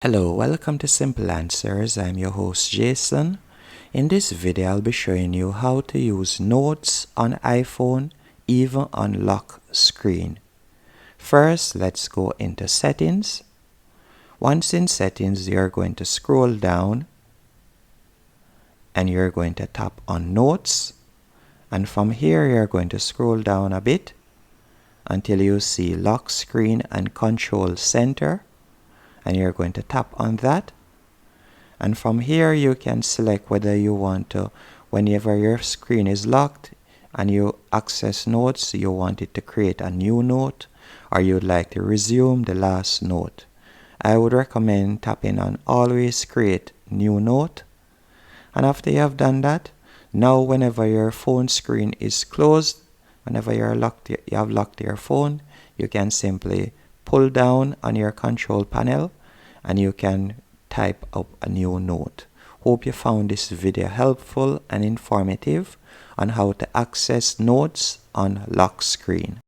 Hello, welcome to Simple Answers. I'm your host Jason. In this video, I'll be showing you how to use notes on iPhone, even on lock screen. First, let's go into settings. Once in settings, you're going to scroll down and you're going to tap on notes. And from here, you're going to scroll down a bit until you see lock screen and control center. And you're going to tap on that, and from here you can select whether you want to, whenever your screen is locked and you access notes, you want it to create a new note or you'd like to resume the last note. I would recommend tapping on always create new note, and after you have done that, now whenever your phone screen is closed, whenever you have locked your phone, you can simply pull down on your control panel and you can type up a new note. Hope you found this video helpful and informative on how to access notes on lock screen.